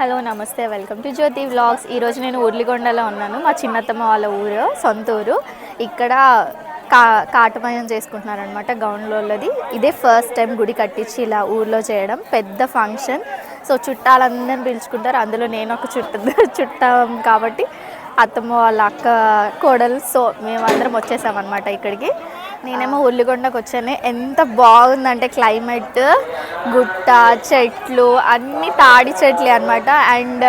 Hello నమస్తే welcome to Jyothi vlogs. ఈరోజు నేను ఉర్లిగొండలో ఉన్నాను. మా చిన్నత్తమ్మ వాళ్ళ ఊరు, సొంత ఊరు. ఇక్కడ కాటమయం చేసుకుంటున్నారనమాట గౌన్లోళ్ళది. ఇదే ఫస్ట్ టైం గుడి కట్టించి ఇలా ఊర్లో చేయడం, పెద్ద ఫంక్షన్. సో చుట్టాలందరిని పిలుచుకుంటారు, అందులో నేను ఒక చుట్టాం కాబట్టి అత్తమ్మ వాళ్ళ అక్క కోడలు. సో మేమందరం వచ్చేసామన్నమాట ఇక్కడికి. నేనేమో ఉల్లిగొండకు వచ్చాను. ఎంత బాగుందంటే క్లైమేట్, గుట్ట, చెట్లు, అన్నీ తాడి చెట్లే అనమాట. అండ్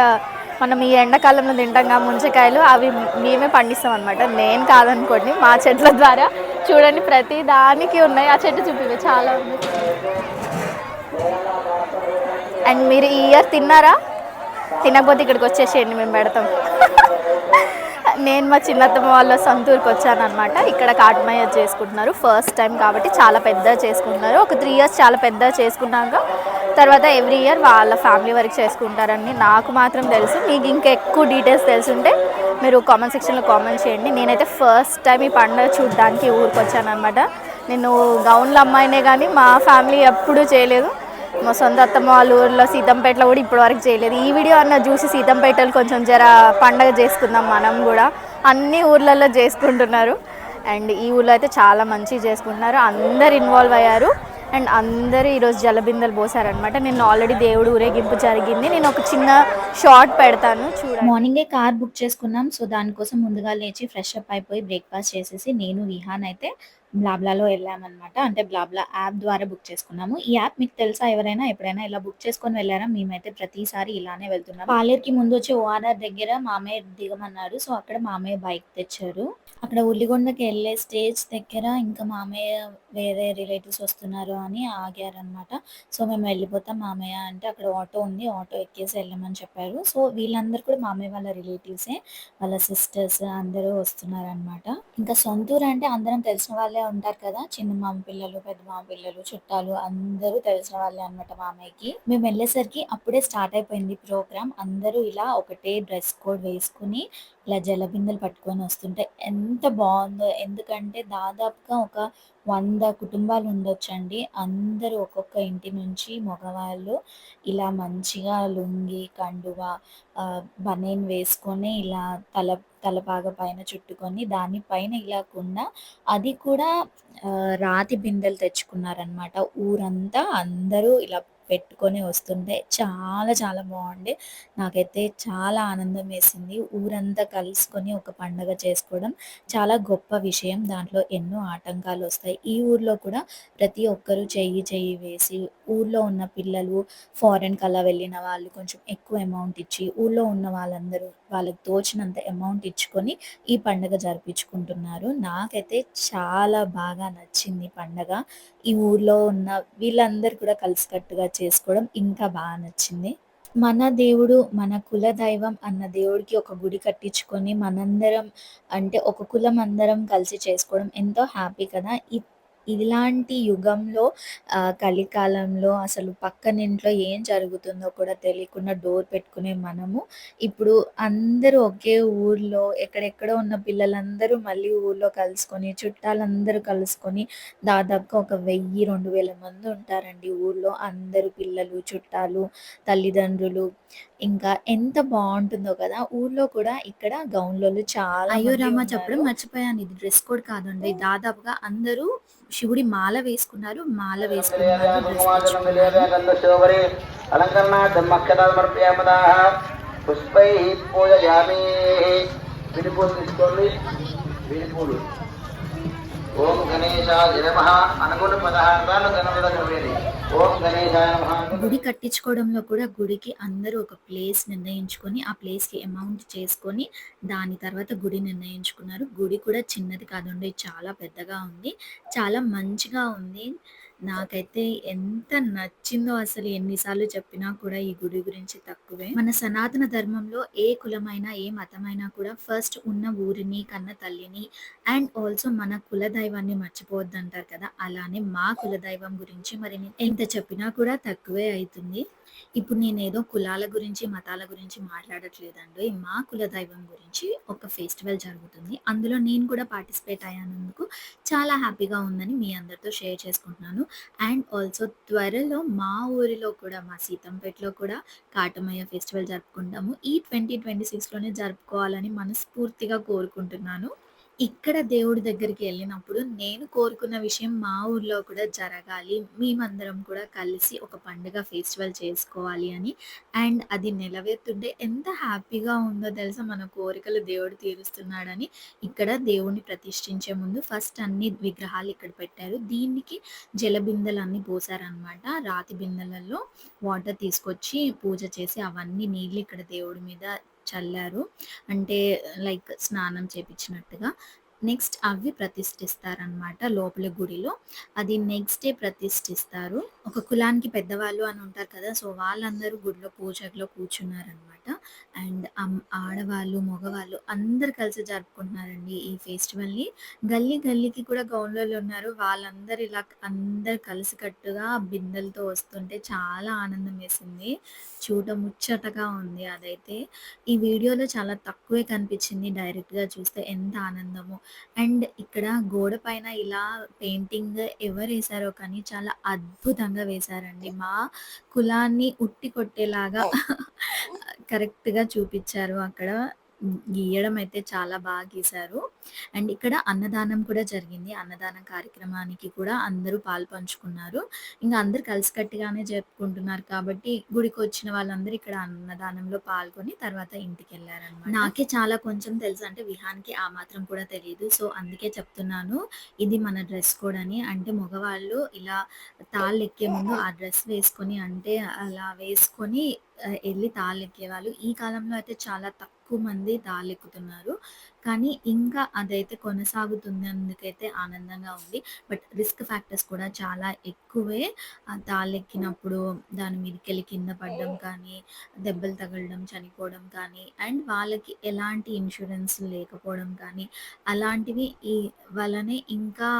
మనం ఈ ఎండాకాలంలో తింటాం ముంజకాయలు, అవి మేమే పండిస్తాం అనమాట. నేను కాదనుకోండి, మా చెట్ల ద్వారా. చూడండి ప్రతి దానికి ఉన్నాయి. ఆ చెట్టు చూపి చాలా ఉంది. అండ్ మీరు ఈ ఇయర్ తిన్నారా? తినకపోతే ఇక్కడికి వచ్చేసేయండి, మేము పెడతాం. నేను మా చిన్నత్తమ్మ వాళ్ళ సొంతూరుకి వచ్చాను అనమాట. ఇక్కడ కాటమయ్య చేసుకుంటున్నారు ఫస్ట్ టైం కాబట్టి చాలా పెద్దగా చేసుకుంటున్నారు. ఒక 3 years చాలా పెద్దగా చేసుకున్నాక తర్వాత ఎవ్రీ ఇయర్ వాళ్ళ ఫ్యామిలీ వరకు చేసుకుంటారని నాకు మాత్రం తెలుసు. మీకు ఇంకా ఎక్కువ డీటెయిల్స్ తెలుసుంటే మీరు కామెంట్ సెక్షన్లో కామెంట్ చేయండి. నేనైతే ఫస్ట్ టైం ఈ పండుగ చూడడానికి ఊరికి వచ్చాను అనమాట. నేను గౌన్ల అమ్మాయినే కానీ మా ఫ్యామిలీ ఎప్పుడూ చేయలేదు. మా సొంత అత్తమ్మ వాళ్ళ ఊర్లో సీతంపేటలో కూడా ఇప్పటివరకు చేయలేదు. ఈ వీడియో అన్న చూసి సీతంపేటలో కొంచెం జర పండగ చేసుకుందాం మనం కూడా. అన్ని ఊర్లలో చేసుకుంటున్నారు. అండ్ ఈ ఊళ్ళో అయితే చాలా మంచిగా చేసుకుంటున్నారు. అందరు ఇన్వాల్వ్ అయ్యారు. అండ్ అందరూ ఈరోజు జలబిందెలు పోసారనమాట. నేను ఆల్రెడీ దేవుడు ఊరేగింపు జరిగింది. నేను ఒక చిన్న షార్ట్ పెడతాను చూడండి. మార్నింగే కార్ బుక్ చేసుకున్నాం. సో దానికోసం ముందుగా లేచి ఫ్రెష్ అప్ అయిపోయి బ్రేక్ఫాస్ట్ చేసేసి నేను విహాన్ అయితే బ్లాబ్లాలో వెళ్ళామన్నమాట. అంటే బ్లాబ్లా యాప్ ద్వారా బుక్ చేసుకున్నాము. ఈ యాప్ మీకు తెలుసా? ఎవరైనా ఎప్పుడైనా ఇలా బుక్ చేసుకొని వెళ్ళారా? మేమైతే ప్రతిసారి ఇలానే వెళ్తున్నాం. పాలేరుకి ముందు వచ్చి ఓఆర్ఆర్ దగ్గర మామయ్య దిగమన్నారు. సో అక్కడ మామయ్య బైక్ తెచ్చారు. అక్కడ ఉల్లిగొండకి వెళ్ళే స్టేజ్ దగ్గర ఇంకా మామయ్య వేరే రిలేటివ్స్ వస్తున్నారు అని ఆగారనమాట. సో మేము వెళ్ళిపోతాం మామయ్య అంటే, అక్కడ ఆటో ఉంది, ఆటో ఎక్కేసి వెళ్ళమని చెప్పారు. సో వీళ్ళందరూ కూడా మామయ్య వాళ్ళ రిలేటివ్సే, వాళ్ళ సిస్టర్స్ అందరూ వస్తున్నారనమాట. ఇంకా సొంతూరు అంటే అందరం తెలిసిన వాళ్ళే ఉంటారు కదా, చిన్న మామ పిల్లలు, పెద్ద మామ పిల్లలు, చుట్టాలు అందరూ తెలిసిన వాళ్ళే అనమాట మామయ్యకి. మేము వెళ్ళేసరికి అప్పుడే స్టార్ట్ అయిపోయింది ప్రోగ్రామ్. అందరూ ఇలా ఒకటే డ్రెస్ కోడ్ వేసుకుని ఇలా జలబిందెలు పట్టుకొని వస్తుంటే ఎంత బాగుందో. ఎందుకంటే దాదాపుగా ఒక 100 కుటుంబాలు ఉండొచ్చండి. అందరూ ఒక్కొక్క ఇంటి నుంచి మగవాళ్ళు ఇలా మంచిగా లుంగి, కండువా, బనీన్ వేసుకొని ఇలా తలపాగ పైన చుట్టుకొని దాని పైన ఇలా కుండ, అది కూడా రాతి బిందెలు తెచ్చుకున్నారనమాట. ఊరంతా అందరూ ఇలా పెట్టుకొని వస్తుంటే చాలా చాలా బాగుండే. నాకైతే చాలా ఆనందం వేసింది. ఊరంతా కలుసుకొని ఒక పండగ చేసుకోవడం చాలా గొప్ప విషయం. దాంట్లో ఎన్నో ఆటంకాలు వస్తాయి. ఈ ఊర్లో కూడా ప్రతి ఒక్కరూ చెయ్యి వేసి, ఊర్లో ఉన్న పిల్లలు, ఫారెన్కి అలా వెళ్ళిన వాళ్ళు కొంచెం ఎక్కువ అమౌంట్ ఇచ్చి, ఊర్లో ఉన్న వాళ్ళందరూ వాళ్ళకి తోచినంత అమౌంట్ ఇచ్చుకొని ఈ పండగ జరిపించుకుంటున్నారు. నాకైతే చాలా బాగా నచ్చింది పండగ. ఈ ఊర్లో ఉన్న వీళ్ళందరూ కూడా కలిసికట్టుగా చేసుకోవడం ఇంకా బాగా నచ్చింది. మన దేవుడు, మన కుల దైవం అన్న దేవుడికి ఒక గుడి కట్టించుకొని మనందరం, అంటే ఒక కులం అందరం కలిసి చేసుకోవడం ఎంతో హ్యాపీ కదా. ఇలాంటి యుగంలో, కలికాలంలో అసలు పక్కనింట్లో ఏం జరుగుతుందో కూడా తెలియకుండా డోర్ పెట్టుకునే మనము, ఇప్పుడు అందరూ ఒకే ఊర్లో ఎక్కడెక్కడో ఉన్న పిల్లలందరూ మళ్ళీ ఊర్లో కలుసుకొని, చుట్టాలందరూ కలుసుకొని దాదాపుగా ఒక 1000-2000 మంది ఉంటారండి ఊర్లో. అందరూ పిల్లలు, చుట్టాలు, తల్లిదండ్రులు. ఇంకా ఎంత బాగుంటుందో కదా. ఊర్లో కూడా ఇక్కడ గౌన్లోళ్ళు చాలా అయ్యో రామ చెప్పడం మర్చిపోయాను. ఇది డ్రెస్ కోడ్ కాదండి. దాదాపుగా అందరూ శివుడి మాల వేసుకున్నారు. మాల వేసుకున్న వాళ్ళు డ్రెస్ తెచ్చుకున్నారు. పుష్పై పూజయామి. విడిపూలు తీసుకోండి. విడిపూలు. ఓం గణేశాయ నమః అనుకున్న పదహారాలు గణపతి. ఓం గణేశాయ నమః. గుడి కట్టించుకోవడంలో కూడా గుడికి అందరూ ఒక ప్లేస్ నిర్ణయించుకొని, ఆ ప్లేస్‌కి అమౌంట్ చేసుకొని, దాని తర్వాత గుడి నిర్ణయించుకున్నారు. గుడి కూడా చిన్నది కాదండి, చాలా పెద్దగా ఉంది. చాలా మంచిగా ఉంది. నాకైతే ఎంత నచ్చిందో అసలు, ఎన్ని సార్లు చెప్పినా కూడా ఈ గుడి గురించి తక్కువే. మన సనాతన ధర్మంలో ఏ కులమైనా, ఏ మతమైనా కూడా ఫస్ట్ ఉన్న ఊరిని, కన్న తల్లిని అండ్ ఆల్సో మన కులదైవాన్ని మర్చిపోవద్దంటారు కదా. అలానే మా కులదైవం గురించి మరి ఎంత చెప్పినా కూడా తక్కువే అయితుంది. ఇప్పుడు నేనేదో కులాల గురించి, మతాల గురించి మాట్లాడట్లేదండి. మా కులదైవం గురించి ఒక ఫెస్టివల్ జరుగుతుంది. అందులో నేను కూడా పార్టిసిపేట్ అయ్యానందుకు చాలా హ్యాపీగా ఉందని మీ అందరితో షేర్ చేసుకుంటున్నాను. అండ్ ఆల్సో త్వరలో మా ఊరిలో కూడా మా సీతంపేటలో కూడా కాటమయ్య ఫెస్టివల్ జరుపుకుంటాము. ఈ 2026లోనే జరుపుకోవాలని మనస్ఫూర్తిగా కోరుకుంటున్నాను. ఇక్కడ దేవుడి దగ్గరికి వెళ్ళినప్పుడు నేను కోరుకున్న విషయం మా ఊర్లో కూడా జరగాలి. మేమందరం కూడా కలిసి ఒక పండుగ ఫెస్టివల్ చేసుకోవాలి అని. అండ్ అది నెరవేరుతుంటే ఎంత హ్యాపీగా ఉందో తెలుసా! మన కోరికలు దేవుడు తీరుస్తున్నాడని. ఇక్కడ దేవుడిని ప్రతిష్ఠించే ముందు ఫస్ట్ అన్ని విగ్రహాలు ఇక్కడ పెట్టారు. దీనికి జలబిందెలన్నీ పోసారనమాట. రాతి బిందెలలో వాటర్ తీసుకొచ్చి పూజ చేసి అవన్నీ నీళ్ళు ఇక్కడ దేవుడి మీద చల్లారు. అంటే లైక్ స్నానం చేపించినట్టుగా. నెక్స్ట్ అవి ప్రతిష్ఠిస్తారనమాట లోపల గుడిలో. అది నెక్స్ట్ డే ప్రతిష్ఠిస్తారు. ఒక కులానికి పెద్దవాళ్ళు అని ఉంటారు కదా! సో, వాళ్ళందరూ గుడిలో పూజలో కూర్చున్నారనమాట. అండ్ ఆడవాళ్ళు, మగవాళ్ళు అందరూ కలిసి జరుపుకుంటున్నారండి ఈ ఫెస్టివల్‌ని. గల్లీ గల్లీకి కూడా గౌన్లోళ్ళు ఉన్నారు. వాళ్ళందరూ ఇలా అందరూ కలిసికట్టుగా బిందెలతో వస్తుంటే చాలా ఆనందం వేసింది. చూడముచ్చటగా ఉంది అదైతే. ఈ వీడియోలో చాలా తక్కువే కనిపించింది. డైరెక్ట్‌గా చూస్తే ఎంత ఆనందమో. అండ్ ఇక్కడ గోడ పైన ఇలా పెయింటింగ్ ఎవరేశారో కానీ చాలా అద్భుతంగా వేశారండి. మా కులాన్ని ఉట్టి కొట్టేలాగా కరెక్ట్‌గా చూపిచ్చారు అక్కడ. గీయడం అయితే చాలా గీశారు. అండ్ ఇక్కడ అన్నదానం కూడా జరిగింది. అన్నదానం కార్యక్రమానికి కూడా అందరూ పాలుపంచుకున్నారు. ఇంక అందరూ కలిసికట్టుగానే జరుపుకుంటున్నారు కాబట్టి గుడికొచ్చిన వాళ్ళందరూ ఇక్కడ అన్నదానంలో పాల్గొని తర్వాత ఇంటికెళ్లారనమాట. నాకే చాలా కొంచెం తెలుసు. అంటే విహాన్‌కి ఆ మాత్రం కూడా తెలీదు. సో, అందుకే చెప్తున్నాను. ఇది మన డ్రెస్ కోడ్ అని. అంటే మగవాళ్ళు ఇలా తాళ్ళెక్కే ముందు ఆ డ్రెస్ వేసుకొని అంటే అలా వేసుకొని ఎళ్లి తాళ్ళెక్కేవాళ్ళు. ఈ కాలంలో అయితే చాలా తక్కువ మంది తాళ్ళెక్కుతున్నారు. కానీ ఇంకా అదైతే కొనసాగుతున్నందుకైతే ఆనందంగా ఉంది. బట్ రిస్క్ ఫ్యాక్టర్స్ కూడా చాలా ఎక్కువే. తాళ్ళెక్కినప్పుడు దాని మీదకెళ్ళి కింద పడడం కానీ, దెబ్బలు తగలడం, చనిపోవడం కానీ, అండ్ వాళ్ళకి ఎలాంటి ఇన్స్యూరెన్స్ లేకపోవడం కానీ, అలాంటివి ఈ వల్లనే ఇంకా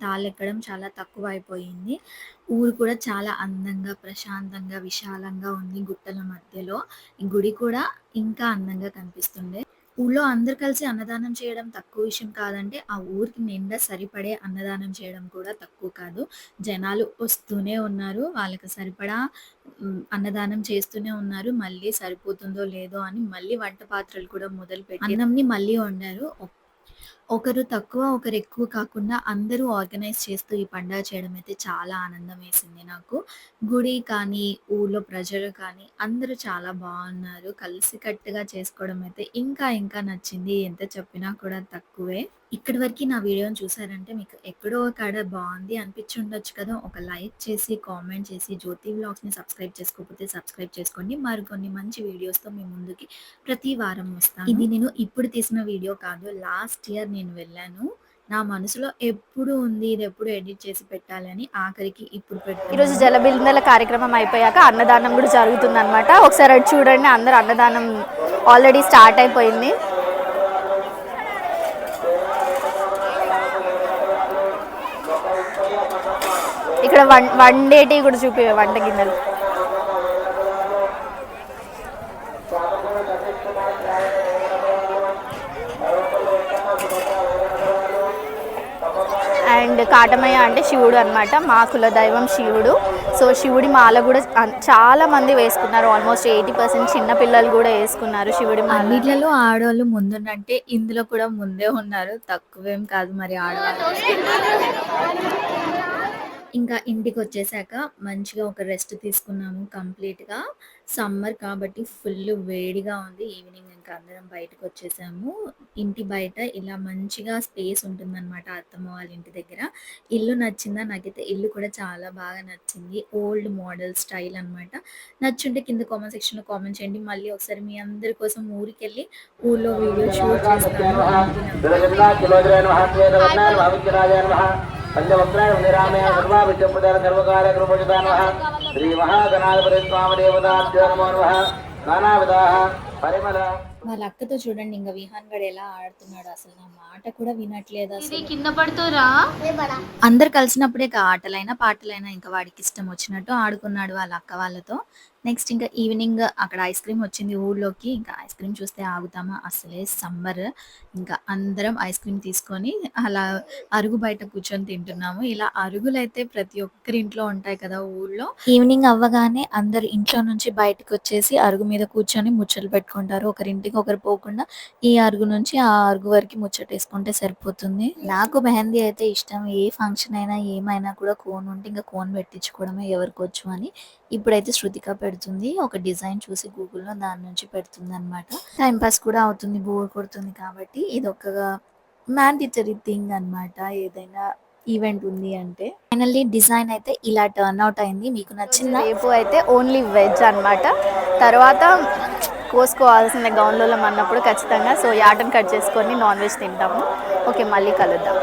తాళ్ళెక్కడం చాలా తక్కువైపోయింది. ఊరు కూడా చాలా అందంగా, ప్రశాంతంగా, విశాలంగా ఉంది గుట్టల మధ్యలో. ఈ గుడి కూడా ఇంకా అందంగా కనిపిస్తుండే. ఊళ్ళో అందరూ కలిసి అన్నదానం చేయడం తక్కువ విషయం కాదంటే, ఆ ఊరికి నిండా సరిపడే అన్నదానం చేయడం కూడా తక్కువ కాదు. జనాలు వస్తూనే ఉన్నారు. వాళ్ళకి సరిపడా అన్నదానం చేస్తూనే ఉన్నారు. మళ్ళీ సరిపోతుందో లేదో అని మళ్ళీ వంట పాత్రలు కూడా మొదలుపెట్టి అన్నంని మళ్ళీ వండారు. ఒకరు తక్కువ, ఒకరు ఎక్కువ కాకుండా అందరూ ఆర్గనైజ్ చేస్తూ ఈ పండగ చేయడం అయితే చాలా ఆనందం వేసింది నాకు. గుడి కానీ, ఊర్లో ప్రజలు కానీ అందరూ చాలా బాగున్నారు. కలిసికట్టుగా చేసుకోవడం అయితే ఇంకా ఇంకా నచ్చింది. ఎంత చెప్పినా కూడా తక్కువే. ఇక్కడి వరకి నా వీడియోని చూసారంటే మీకు ఎక్కడో కాడ బాగుంది అనిపించి ఉండొచ్చు కదా! ఒక లైక్ చేసి, కామెంట్ చేసి, జ్యోతి వ్లాగ్స్‌ని సబ్స్క్రైబ్ చేసుకోకపోతే సబ్స్క్రైబ్ చేసుకోండి. మరికొన్ని మంచి వీడియోస్‌తో మీ ముందుకి ప్రతి వారం వస్తాను. ఇది నేను ఇప్పుడు తీసిన వీడియో కాదు. లాస్ట్ ఇయర్ నేను వెళ్ళాను. నా మనసులో ఎప్పుడు ఉంది. ఇది ఎప్పుడు ఎడిట్ చేసి పెట్టాలి అని. ఆఖరికి ఇప్పుడు ఈరోజు జలబిందెల కార్యక్రమం అయిపోయాక అన్నదానం కూడా జరుగుతుందనమాట. ఒకసారి అటు చూడండి. అందరూ అన్నదానం ఆల్రెడీ స్టార్ట్ అయిపోయింది. ఇక్కడ వండేటివి కూడా వంట గిన్నెలు. అండ్ కాటమయ్య అంటే శివుడు అనమాట. మా కుల దైవం శివుడు. సో శివుడి మాల కూడా చాలా మంది వేసుకున్నారు. ఆల్మోస్ట్ 80% చిన్న పిల్లలు కూడా వేసుకున్నారు శివుడి మాల. అన్నిట్లలో ఆడవాళ్ళు ముందుండంటే ఇందులో కూడా ముందే ఉన్నారు. తక్కువేం కాదు మరి ఆడవాళ్ళు. ఇంకా ఇంటికొచ్చేసాక మంచిగా ఒక రెస్ట్ తీసుకున్నాము కంప్లీట్‌గా. సమ్మర్ కాబట్టి ఫుల్ వేడిగా ఉంది. ఈవినింగ్ ఇంకా అందరం బయటకొచ్చేసాము. ఇంటి బయట ఇలా మంచిగా స్పేస్ ఉంటుందనమాట అత్తమ్మ వాళ్ళ ఇంటి దగ్గర. ఇల్లు నచ్చిందా? నాకైతే ఇల్లు కూడా చాలా బాగా నచ్చింది. ఓల్డ్ మోడల్ స్టైల్ అనమాట. నచ్చుంటే కింద కామెంట్ సెక్షన్‌లో కామెంట్ చేయండి. మళ్ళీ ఒకసారి మీ అందరి కోసం ఊరికెళ్ళి ఊర్లో వీడియో షూట్ చేస్తాను. పంచవక్రాయ నిరామయ సర్వా విద్యుపదాన సర్వకార్య కృపజితానః శ్రీ మహాగణాధిపతి స్వామి దేవతాభ్యో నమో నమః నానావిధాః పరిమళ. వాళ్ళ అక్కతో చూడండి ఇంకా విహాన్ గడు ఎలా ఆడుతున్నాడు. అసలు నా మాట కూడా వినట్లేదు. అసలు కింద పడుతురా. అందరు కలిసినప్పుడే ఆటలైనా పాటలైనా ఇంకా వాడికి ఇష్టం వచ్చినట్టు ఆడుకున్నాడు వాళ్ళ అక్క వాళ్ళతో. నెక్స్ట్ ఇంకా ఈవినింగ్ అక్కడ ఐస్ క్రీమ్ వచ్చింది ఊళ్ళోకి. ఇంకా ఐస్ క్రీమ్ చూస్తే ఆగుతామా? అసలే సమ్మర్. ఇంకా అందరం ఐస్ క్రీమ్ తీసుకొని అలా అరుగు బయట కూర్చొని తింటున్నాము. ఇలా అరుగులైతే ప్రతి ఒక్కరి ఇంట్లో ఉంటాయి కదా ఊళ్ళో. ఈవినింగ్ అవ్వగానే అందరు ఇంట్లో నుంచి బయటకొచ్చేసి అరుగు మీద కూర్చొని ముచ్చట్లు పెట్టుకుంటారు. ఒకరింటికి ఒకరు పోకుండా ఈ అరుగు నుంచి ఆ అరుగు వరకు ముచ్చటేసుకుంటే సరిపోతుంది. నాకు మెహందీ అయితే ఇష్టం. ఏ ఫంక్షన్ అయినా ఏమైనా కూడా కోన్ ఉంటే ఇంకా కోన్ పెట్టించుకోవడమే ఎవరికొచ్చు అని. ఇప్పుడైతే శృతిక పెడుతుంది. ఒక డిజైన్ చూసి గూగుల్‌లో దాని నుంచి పెడుతుందనమాట. టైమ్ పాస్ కూడా అవుతుంది. బోర్ కొడుతుంది కాబట్టి ఇదొక మ్యాండేటరీ థింగ్ అనమాట. ఏదైనా ఈవెంట్ ఉంది అంటే. ఫైనల్లీ డిజైన్ అయితే ఇలా టర్న్ అవుట్ అయింది. మీకు నచ్చిందా? రేపు అయితే ఓన్లీ వెజ్ అన్నమాట. తర్వాత కోసుకోవాల్సిన గౌన్లోలం అన్నప్పుడు ఖచ్చితంగా సో యాటను కట్ చేసుకొని నాన్ వెజ్ తింటాము. ఓకే, మళ్ళీ కలుద్దాం.